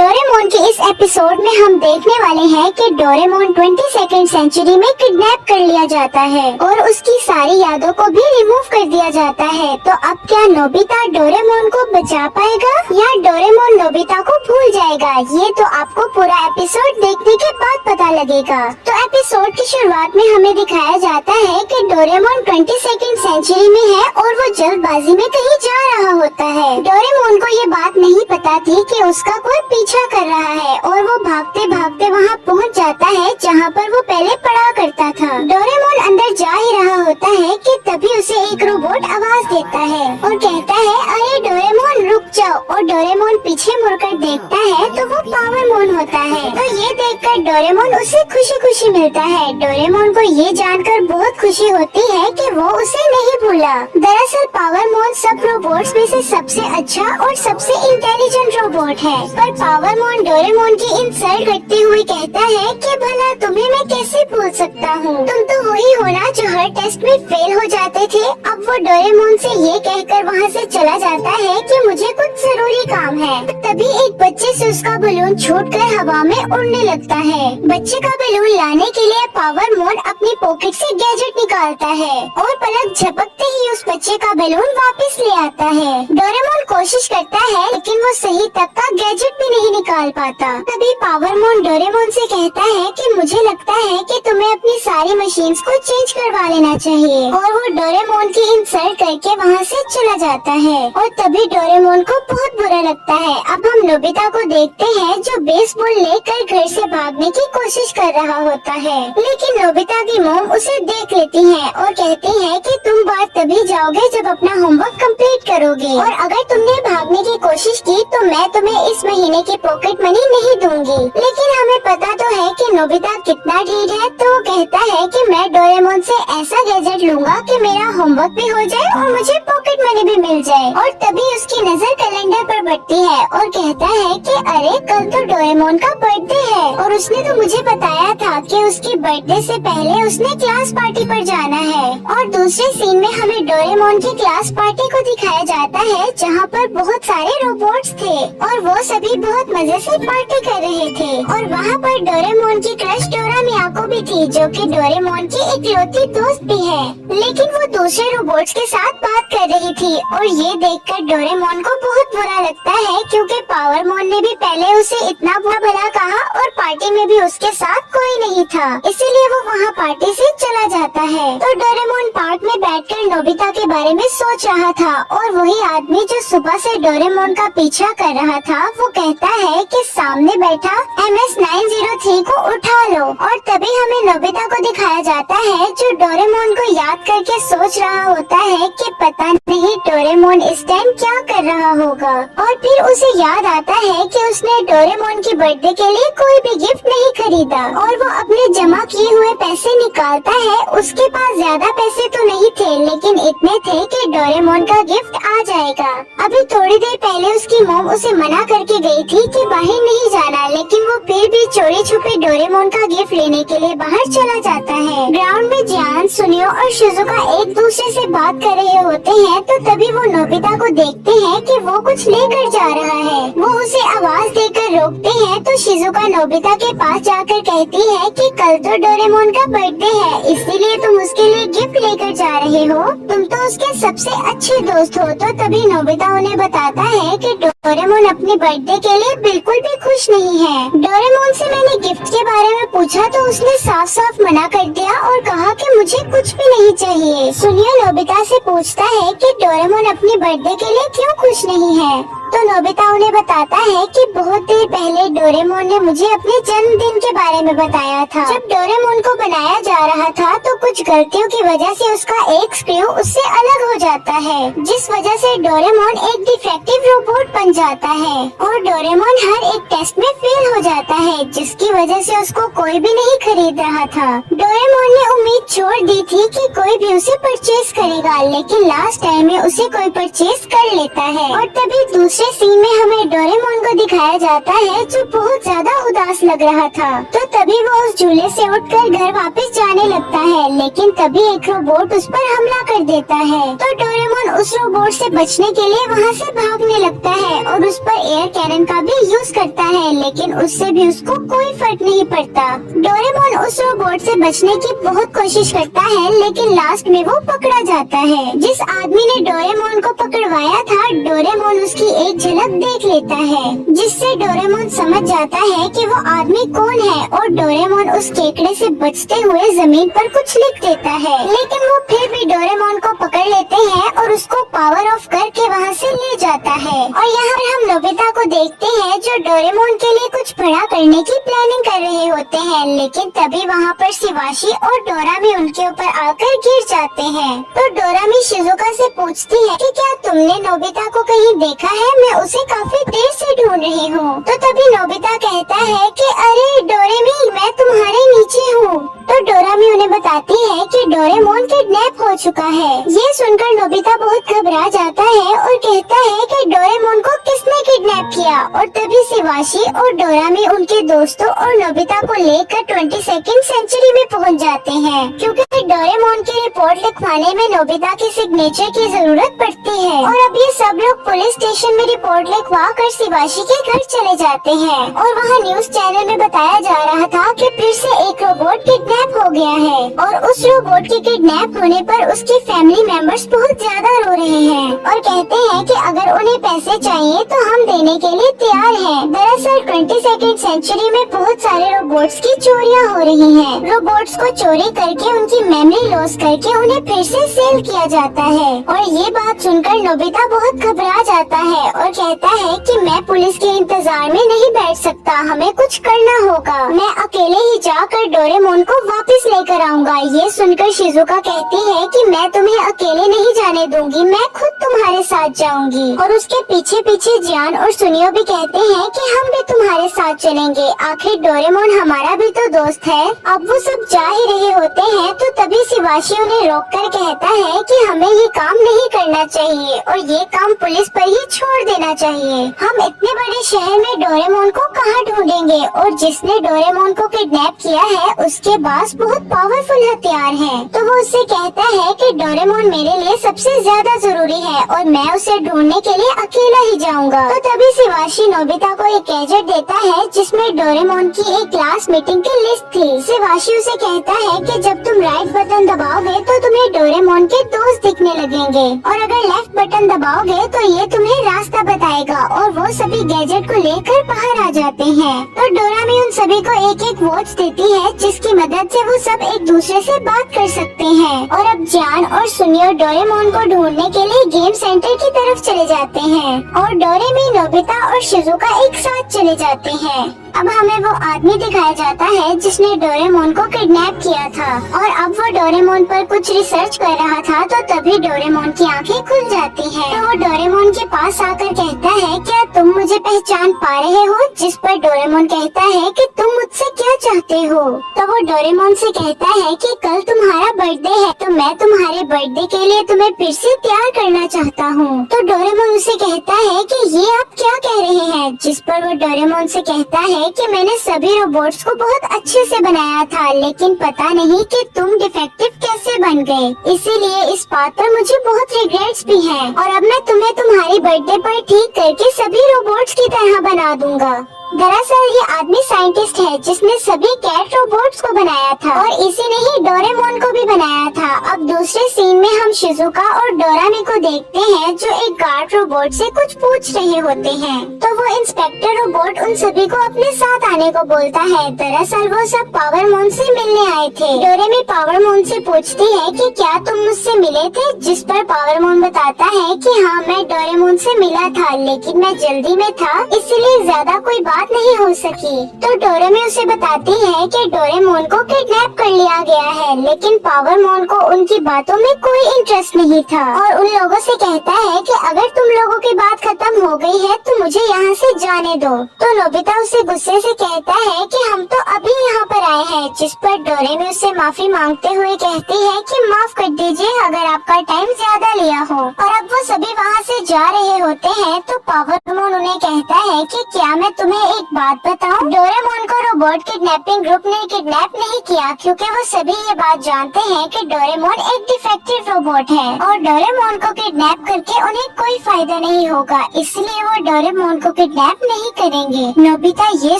Doraemon के इस episode में हम देखने वाले हैं कि डोरेमोन 22nd सेंचुरी में किडनैप कर लिया जाता है और उसकी सारी यादों को भी रिमूव कर दिया जाता है। तो अब क्या नोबिता डोरेमोन को बचा पाएगा या डोरेमोन नोबिता को भूल जाएगा? ये तो आपको पूरा एपिसोड देखने के बाद पता लगेगा। तो एपिसोड की शुरुआत में हमें दिखाया जाता है कि डोरेमोन 22nd सेंचुरी में है और वो जल्दबाजी में कहीं जा रहा होता है। डोरेमोन को ये बात नहीं पता थी कि उसका कोई पीछा कर रहा है और वो भागते भागते वहाँ पहुँच जाता है जहाँ पर वो पहले पढ़ा करता था। डोरेमोन अंदर जा ही रहा होता है कि तभी उसे एक रोबोट आवाज देता है और कहता है, अरे डोरेमोन रुक जाओ। और डोरेमोन पीछे मुड़कर देखता है तो वो पावरमोन होता है। तो ये देखकर डोरेमोन उसे खुशी खुशी मिलता है। डोरेमोन को ये जानकर बहुत खुशी होती है कि वो उसे नहीं भूला। दरअसल पावरमोन सब रोबोट्स में से सबसे अच्छा और सबसे इंटेलिजेंट रोबोट है। पर पावरमोन डोरेमोन की इंसल्ट करते हुए कहता है कि भला तुम्हें मैं कैसे भूल सकता हूँ, तुम तो वही हो ना जो हर टेस्ट में फेल हो जाते थे। अब वो डोरेमोन से ये कहकर वहाँ से चला जाता है कि मुझे कुछ जरूरी काम है। तभी एक बच्चे से उसका बलून छूटकर हवा में उड़ने लगता है। बच्चे का बलून लाने के लिए पावरमोन अपनी पॉकेट से गैजेट निकालता है और पलक झपकते ही उस बच्चे का बलून वापस ले आता है। डोरेमोन कोशिश करता है लेकिन वो सही तक का गैजेट भी नहीं निकाल पाता। तभी पावरमोन डोरेमोन से कहता है कि मुझे लगता है कि तुम्हें अपनी सारी मशीन्स को चेंज करवा लेना चाहिए। और वो डोरेमोन की इंसल्ट करके वहाँ से चला जाता है और तभी डोरेमोन को बहुत बुरा लगता है। अब हम नोबिता को देखते हैं जो बेसबॉल लेकर घर से भागने की कोशिश कर रहा होता है, लेकिन नोबिता की मॉम उसे देख लेती है और कहती है कि तुम बाहर तभी जाओगे जब अपना होमवर्क कंप्लीट करोगे और अगर तुमने भागने की कोशिश की तो मैं तुम्हें इस महीने की पॉकेट मनी नहीं दूंगी। लेकिन हमें पता तो है कि नोबिता कितना ढीठ है, तो वो कहता है कि मैं डोरेमोन से ऐसा गैजेट लूंगा कि मेरा होमवर्क भी हो जाए और मुझे पॉकेट मनी भी मिल जाए। और तभी उसकी नजर कैलेंडर पर बढ़ती है और कहता है कि अरे कल तो डोरेमोन का बर्थडे है और उसने तो मुझे बताया था कि उसकी बर्थडे से पहले उसने क्लास पार्टी पर जाना है। और दूसरे सीन में हमें डोरेमोन की क्लास पार्टी को दिखाया जाता है जहाँ पर बहुत सारे रोबोट्स थे और वो सभी बहुत मजे से पार्टी कर रहे थे। और वहाँ पर डोरेमोन की क्रश डोरा मियाको भी थी जो कि डोरेमोन की इकलौती दोस्त भी है, लेकिन वो दूसरे रोबोट्स के साथ बात कर रही थी। और ये देखकर डोरेमोन को बहुत बुरा लगता है क्योंकि पावरमोन ने भी पहले उसे इतना बुरा भला कहा और पार्टी में भी उसके साथ कोई नहीं था, इसीलिए वो वहाँ पार्टी से चला जाता है। तो डोरेमोन पार्क में बैठकर नोबिता के बारे में सोच रहा था और वही आदमी जो सुबह से डोरेमोन का पीछा कर रहा था वो कहता है कि सामने बैठा MS-903 को उठा लो। और तभी हमें नोबिता को दिखाया जाता है जो डोरेमोन को याद करके सोच रहा होता है कि पता नहीं डोरेमोन इस टाइम क्या कर रहा होगा। और फिर उसे याद आता है कि उसने डोरेमोन की बर्थडे के लिए कोई भी गिफ्ट नहीं खरीदा और वो अपने जमा किए हुए पैसे निकालता है। उसके पास ज्यादा पैसे तो नहीं थे लेकिन इतने थे कि डोरेमोन का गिफ्ट आ जाएगा। अभी थोड़ी देर पहले उसकी मॉम उसे मना करके गई थी कि बाहर नहीं जाना, लेकिन वो फिर भी चोरी छुपे डोरेमोन का गिफ्ट लेने के लिए बाहर चला जाता है। ग्राउंड में जियान, सुनियो और शिजुका एक दूसरे से बात कर रहे होते हैं तो तभी वो नोबिता को देखते हैं कि वो कुछ लेकर जा रहा है। वो उसे आवाज देकर रोकते हैं तो शिजुका नोबिता के पास जाकर कहती है कि कल तो डोरेमोन का बर्थडे है, इसीलिए तुम उसके लिए गिफ्ट लेकर जा रहे हो, तुम तो उसके सबसे अच्छे दोस्त हो। तो तभी नोबिता उन्हें बताता है कि डोरेमोन अपने बर्थडे के लिए बिल्कुल भी खुश नहीं है। डोरेमोन से मैंने गिफ्ट के बारे में पूछा तो उसने साफ साफ मना कर दिया और कहा कि मुझे कुछ भी नहीं चाहिए। सुनियो नोबिता से पूछता है कि डोरेमोन अपने बर्थडे के लिए क्यों खुश नहीं है, तो नोबिता उन्हें बताता है कि बहुत देर पहले डोरेमोन ने मुझे अपने जन्मदिन के बारे में बताया था। जब डोरेमोन को बनाया जा रहा था तो कुछ गलतियों की वजह से उसका एक स्क्रू उससे अलग हो जाता है, जिस वजह से डोरेमोन एक डिफेक्टिव रोबोट बन जाता है और डोरेमोन हर एक टेस्ट में फेल हो जाता है, जिसकी वजह से उसको कोई भी नहीं खरीद रहा था। डोरेमोन ने उम्मीद छोड़ दी थी कि कोई भी उसे परचेज करेगा, लेकिन लास्ट टाइम में उसे कोई परचेज कर लेता है। और तभी दूसरे सीन में हमें डोरेमोन को दिखाया जाता है जो बहुत ज्यादा उदास लग रहा था। तो तभी वो उस झूले से उठकर घर वापस जाने लगता है, लेकिन तभी एक रोबोट उस पर हमला कर देता है। तो डोरेमोन उस रोबोट से बचने के लिए वहाँ से भागने लगता है और उस पर एयर कैनन का भी यूज करता है, लेकिन उससे भी उसको कोई फर्क नहीं पड़ता। डोरेमोन उस रोबोट से बचने की बहुत कोशिश करता है, लेकिन लास्ट में वो पकड़ा जाता है। जिस आदमी ने डोरेमोन को पकड़वाया था, डोरेमोन उसकी एक झलक देख लेता है, जिससे डोरेमोन समझ जाता है कि वो आदमी कौन है और डोरेमोन उस केकड़े से बचते हुए जमीन पर कुछ लिख देता है, लेकिन वो फिर भी डोरेमोन को पकड़ लेते हैं और उसको पावर ऑफ करके वहाँ से ले जाता है। और यहाँ पर हम नोबिता को देखते हैं जो डोरेमोन के लिए कुछ बड़ा करने की प्लानिंग कर रहे होते हैं, लेकिन तभी वहाँ पर शिवाशी और डोरामी उनके ऊपर आकर गिर जाते हैं। तो डोरामी शिजुका से पूछती है कि क्या तुमने नोबिता को कहीं देखा है? मैं उसे काफी देर से ढूंढ रही हूँ। तो तभी नोबिता कहता है कि अरे डोरेमी, मैं तुम्हारे नीचे हूँ। तो डोरामी उन्हें बताती है कि डोरेमोन किडनैप हो चुका है। ये सुनकर नोबिता बहुत घबरा जाता है और कहता है कि डोरेमोन को किसने किडनैप किया। और तभी शिवाशी और डोरामी उनके दोस्तों और नोबिता को लेकर 22वीं सेंचुरी में पहुंच जाते हैं, क्योंकि डोरेमोन की रिपोर्ट लिखवाने में नोबिता की सिग्नेचर की जरूरत पड़ती है। और अब ये सब लोग पुलिस स्टेशन में रिपोर्ट लिखवा कर शिवाशी के घर चले जाते हैं और वहाँ न्यूज चैनल में बताया जा रहा था कि फिर से एक रोबोट किडनैप हो गया है और उस रोबोट के किडनैप होने पर उसके फैमिली मेंबर्स बहुत ज्यादा रो रहे हैं और कहते हैं कि अगर उन्हें पैसे चाहिए तो हम देने के लिए तैयार हैं। दरअसल 22वीं सेंचुरी में बहुत सारे रोबोट्स की चोरियां हो रही हैं। रोबोट्स को चोरी करके उनकी मेमोरी लॉस करके उन्हें फिर से सेल किया जाता है। और ये बात सुनकर नोबिता बहुत घबरा जाता है और कहता है कि मैं पुलिस के इंतजार में नहीं बैठ सकता, हमें कुछ करना होगा। मैं अकेले ही जाकर डोरेमोन को वापस लेकर आऊंगा। ये सुनकर शिजुका कहती है कि मैं तुम्हें अकेले नहीं जाने दूंगी, मैं खुद तुम्हारे साथ जाऊंगी। और उसके पीछे पीछे जियान और सुनियो भी कहते हैं कि हम भी तुम्हारे साथ चलेंगे, आखिर डोरेमोन हमारा भी तो दोस्त है। अब वो सब जा ही रहे होते हैं तो तभी शिवाशी उन्हें रोककर कहता है कि हमें ये काम नहीं करना चाहिए और ये काम पुलिस पर ही छोड़ देना चाहिए। हम इतने बड़े शहर में डोरेमोन को कहाँ ढूंढेंगे और जिसने डोरेमोन को किडनैप किया है उसके पास बहुत पावरफुल हथियार हैं। तो वो उससे कहता है कि डोरेमोन मेरे लिए सबसे ज्यादा जरूरी है और मैं उसे ढूंढने के लिए अकेला ही जाऊंगा। तो तभी शिवाशी नोबिता को एक गैजेट देता है जिसमें डोरेमोन की एक क्लास मीटिंग की लिस्ट थी। शिवाशी उसे कहता है कि जब तुम राइट बटन दबाओगे तो तुम्हें डोरेमोन के दोस्त दिखने लगेंगे और अगर लेफ्ट बटन दबाओगे तो ये तुम्हें रास्ता बताएगा। और वो सभी गैजेट को लेकर बाहर आ जाते हैं। तो डोरामी उन सभी को एक एक वॉच देती है जिसकी मदद से वो सब एक दूसरे से बात कर सकते हैं। और अब जान और सुनियो डोरेमोन को ढूंढने के लिए गेम सेंटर की तरफ चले जाते हैं और डोरेमी, नोबिता और शिजुका एक साथ चले जाते हैं। अब हमें वो आदमी दिखाया जाता है जिसने डोरेमोन को किडनैप किया था और अब वो डोरेमोन पर कुछ रिसर्च कर रहा था। तो तभी डोरेमोन की आंखें खुल जाती हैं। तो वो डोरेमोन के पास आकर कहता है क्या तुम मुझे पहचान पा रहे हो? जिस पर डोरेमोन कहता है कि तुम मुझसे क्या चाहते हो? तो वो डोरेमोन से कहता है कि कल तुम्हारा बर्थडे है तो मैं तुम्हारे बर्थडे के लिए तुम्हें फिर से तैयार करना चाहता हूँ। तो डोरेमोन उसे कहता है कि ये आप क्या कह रहे हैं? जिस पर वो डोरेमोन से कहता है कि मैंने सभी रोबोट्स को बहुत अच्छे से बनाया था, लेकिन पता नहीं कि तुम डिफेक्टिव कैसे बन गए, इसीलिए इस बात पर मुझे बहुत रिग्रेट्स भी हैं। और अब मैं तुम्हें तुम्हारी बर्थडे पर ठीक करके सभी रोबोट्स की तरह बना दूंगा। दरअसल ये आदमी साइंटिस्ट है जिसने सभी कैट रोबोट्स को बनाया था और इसी ने ही डोरेमोन को भी बनाया था। अब दूसरे सीन में हम शिजुका और डोरामी को देखते हैं जो एक गार्ड रोबोट से कुछ पूछ रहे होते हैं। तो वो इंस्पेक्टर रोबोट उन सभी को अपने साथ आने को बोलता है। दरअसल वो सब पावरमोन से मिलने आए थे। डोरेमी पावरमोन से पूछती है कि क्या तुम मुझसे मिले थे? जिस पर पावरमोन बताता है कि हाँ, मैं डोरेमोन से मिला था, लेकिन मैं जल्दी में था इसलिए ज्यादा कोई बात नहीं हो सकी। तो डोरेमी उसे बताती है कि डोरेमोन को किडनैप कर लिया गया है, लेकिन पावरमोन को उनकी बातों में कोई इंटरेस्ट नहीं था और उन लोगों से कहता है कि अगर तुम लोगों की बात खत्म हो गई है तो मुझे यहाँ से जाने दो। तो नोबिता उसे गुस्से से कहता है कि हम तो अभी यहाँ पर आए हैं, जिस पर डोरेमोन उससे माफी मांगते हुए कहती है कि माफ कर दीजिए अगर आपका टाइम ज्यादा लिया हो। और अब वो सभी वहाँ से जा रहे होते हैं तो पावरमोन उन्हें कहता है कि क्या मैं तुम्हें एक बात बताऊं? डोरेमोन को रोबोट किडनैपिंग ग्रुप ने किडनैप नहीं किया, क्योंकि वो सभी ये बात जानते हैं कि डोरेमोन एक डिफेक्टिव रोबोट है और डोरेमोन को किडनैप करके उन्हें कोई फायदा नहीं होगा, इसलिए वो डोरेमोन को किडनैप नहीं करेंगे। नोबिता ये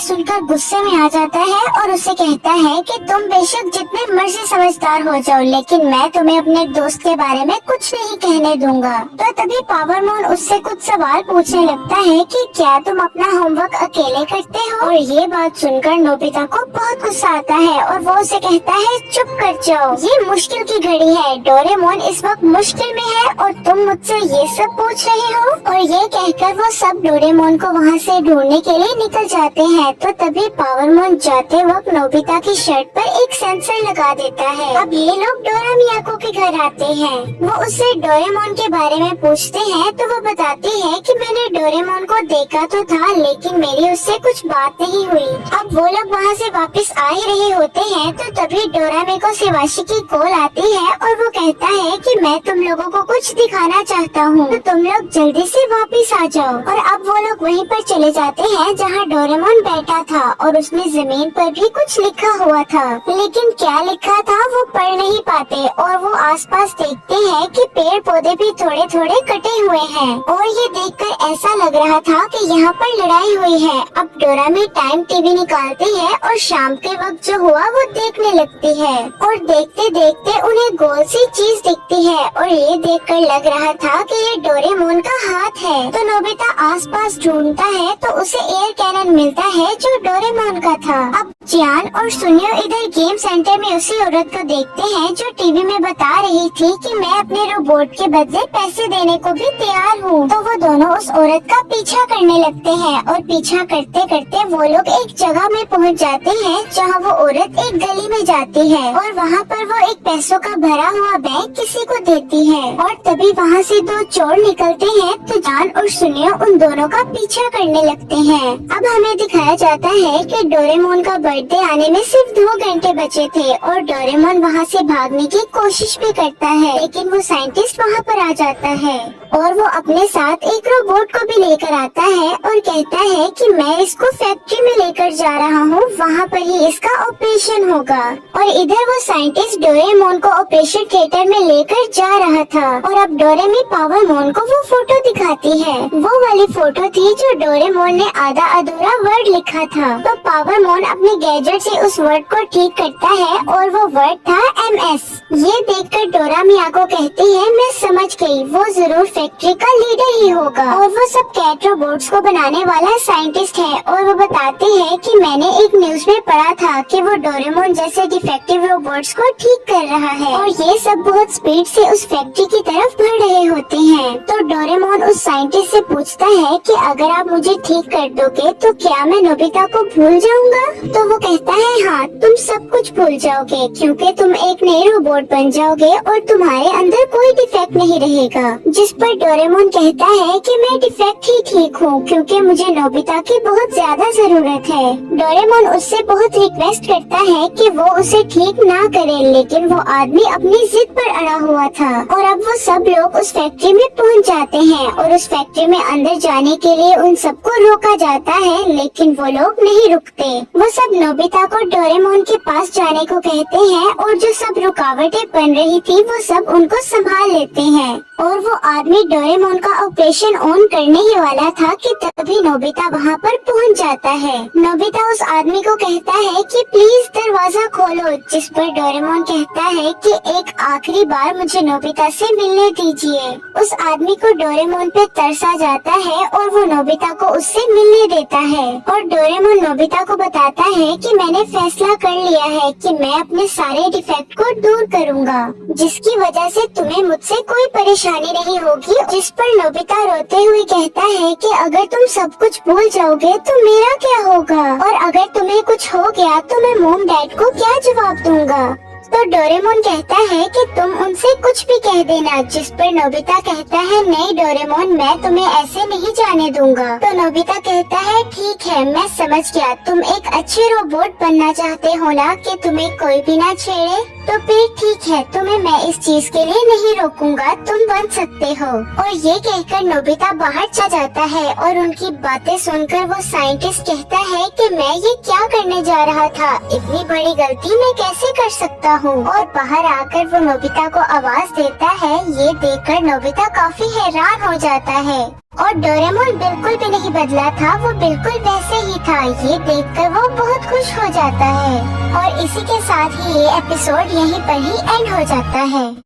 सुनकर गुस्से में आ जाता है और उसे कहता है कि तुम बेशक जितने मर्जी समझदार हो जाओ, लेकिन मैं तुम्हें अपने दोस्त के बारे में कुछ नहीं कहने दूंगा। तो तभी पावरमोन उससे कुछ सवाल पूछने लगता है कि क्या तुम अपना होमवर्क अकेले करते हो? और ये बात सुनकर नोबिता को बहुत गुस्सा आता है और वो उसे कहता है चुप कर जाओ, ये मुश्किल की घड़ी है, डोरेमोन इस वक्त मुश्किल में है और तुम मुझसे ये सब पूछ रहे हो। और ये कहकर वो सब डोरेमोन को वहाँ से ढूंढने के लिए निकल जाते हैं। तो तभी पावरमोन जाते वक्त नोबिता की शर्ट पर एक सेंसर लगा देता है। अब ये लोग डोरा मियाको के घर आते हैं। वो उससे डोरेमोन के बारे में पूछते हैं तो वो बताती है कि मैंने डोरेमोन को देखा तो था, लेकिन मेरी उससे कुछ बात नहीं हुई। अब वो लोग वहाँ से वापस आ ही रहे होते हैं तो तभी डोरामेको से वाशी की कॉल आती है और वो कहता है कि मैं तुम लोगों को कुछ दिखाना चाहता हूँ, तो तुम लोग जल्दी से वापस आ जाओ। और अब वो लोग वहीं पर चले जाते हैं जहाँ डोरेमोन बैठा था और उसमें जमीन पर भी कुछ लिखा हुआ था, लेकिन क्या लिखा था वो पढ़ नहीं पाते। और वो आसपास देखते हैं कि पेड़ पौधे भी थोड़े थोड़े कटे हुए हैं और ये देखकर ऐसा लग रहा था कि यहाँ पर लड़ाई हुई है। अब डोरामी टाइम टीवी निकालती है और शाम के वक्त जो हुआ वो देखने लगती है और देखते देखते उन्हें गोल सी चीज दिखती है और ये देखकर लग रहा था कि ये डोरेमोन का हाथ है। तो नोबिता आसपास ढूंढता है तो उसे एयर कैनन मिलता है जो डोरेमोन का था। अब जियान और सुनियो इधर गेम सेंटर में उसी औरत को देखते हैं जो टीवी में बता रही थी कि मैं अपने रोबोट के बदले पैसे देने को भी तैयार हूँ। तो वो दोनों उस औरत का पीछा करने लगते हैं और पीछा करते करते वो लोग एक जगह में पहुँच जाते हैं जहाँ वो औरत एक गली में जाती है और वहाँ पर वो एक पैसों का भरा हुआ बैग किसी को देती है। और तभी वहाँ से दो चोर निकलते हैं तो जान और सुनियो उन दोनों का पीछा करने लगते हैं। अब हमें दिखाया जाता है कि डोरेमोन का बर्थडे आने में सिर्फ 2 घंटे बचे थे और डोरेमोन वहाँ से भागने की कोशिश भी करता है, लेकिन वो साइंटिस्ट वहाँ पर आ जाता है और वो अपने साथ एक रोबोट को भी लेकर आता है और कहता है कि मैं इसको फैक्ट्री में लेकर जा रहा हूँ, वहाँ पर ही इसका ऑपरेशन होगा। और इधर वो साइंटिस्ट डोरेमोन को ऑपरेशन थिएटर में लेकर जा रहा था और अब डोरेमी पावरमोन को वो फोटो दिखाती है। वो वाली फोटो थी जो डोरेमोन ने आधा अधूरा वर्ड लिखा था। तो पावरमोन अपने गैजेट से उस वर्ड को ठीक करता है और वो वर्ड था MS। ये देखकर डोरा मियाको कहती है मैं समझ गई, वो जरूर फैक्ट्री का लीडर ही होगा और वो सब कैट रोबोट्स को बनाने वाला साइंटिस्ट है। और वो बताते हैं कि मैंने एक न्यूज में पढ़ा था कि वो डोरेमोन जैसे डिफेक्टिव रोबोट्स को ठीक कर रहा है और ये सब बहुत स्पीड से उस फैक्ट्री की तरफ बढ़ रहे होते हैं। तो डोरेमोन उस साइंटिस्ट से पूछता है कि अगर आप मुझे ठीक कर दोगे तो क्या मैं नोबिता को भूल जाऊंगा? तो वो कहता है हाँ, तुम सब कुछ भूल जाओगे क्योंकि तुम एक नए रोबोट बन जाओगे और तुम्हारे अंदर कोई डिफेक्ट नहीं रहेगा। जिस पर डोरेमोन कहता है कि मैं डिफेक्ट ही ठीक हूँ क्योंकि मुझे नोबिता की बहुत ज्यादा जरूरत है। डोरेमोन उससे बहुत रिक्वेस्ट करता है कि वो उसे ठीक ना करे, लेकिन वो आदमी अपनी जिद पर अड़ा हुआ था। और अब वो सब लोग उस फैक्ट्री में पहुंच जाते हैं और उस फैक्ट्री में अंदर जाने के लिए उन सबको रोका जाता है, लेकिन वो लोग नहीं रुकते। वो सब नोबिता को डोरेमोन के पास जाने को कहते हैं और जो सब रुकावटें बन रही थी वो सब उनको संभाल लेते हैं। और वो आदमी डोरेमोन का ऑपरेशन ऑन करने ही वाला था कि तभी नोबिता वहाँ पर पहुँच जाता है। नोबिता उस आदमी को कहता है कि प्लीज दरवाजा खोलो, जिस पर डोरेमोन कहता है कि एक आखिरी बार मुझे नोबिता से मिलने दीजिए। उस आदमी को डोरेमोन पे तरस आ जाता है और वो नोबिता को उससे मिलने देता है। और डोरेमोन नोबिता को बताता है कि मैंने फैसला कर लिया है कि मैं अपने सारे डिफेक्ट को दूर करूंगा, जिसकी वजह से तुम्हें मुझसे कोई परेशानी नहीं होगी। जिस पर नोबिता रोते हुए कहता है कि अगर तुम सब कुछ भूल जाओगे तो मेरा क्या होगा, और अगर तुम्हें कुछ हो गया तो मैं मॉम डैड को क्या जवाब दूंगा। तो डोरेमोन कहता है कि तुम उनसे कुछ भी कह देना, जिस पर नोबिता कहता है नहीं डोरेमोन, मैं तुम्हें ऐसे नहीं जाने दूंगा। तो नोबिता कहता है ठीक है, मैं समझ गया, तुम एक अच्छे रोबोट बनना चाहते हो ना कि तुम्हें कोई भी ना छेड़े, तो फिर ठीक है, तुम्हें मैं इस चीज के लिए नहीं रोकूंगा, तुम बन सकते हो। और ये कहकर नोबिता बाहर चला जाता है और उनकी बातें सुनकर वो साइंटिस्ट कहता है कि मैं ये क्या करने जा रहा था, इतनी बड़ी गलती मैं कैसे कर सकता हूँ। और बाहर आकर वो नोबिता को आवाज देता है। ये देखकर नोबिता काफी हैरान हो जाता है और डोरेमोन बिल्कुल भी नहीं बदला था, वो बिल्कुल वैसे ही था। ये देखकर वो बहुत खुश हो जाता है और इसी के साथ ही ये एपिसोड यहीं पर ही एंड हो जाता है।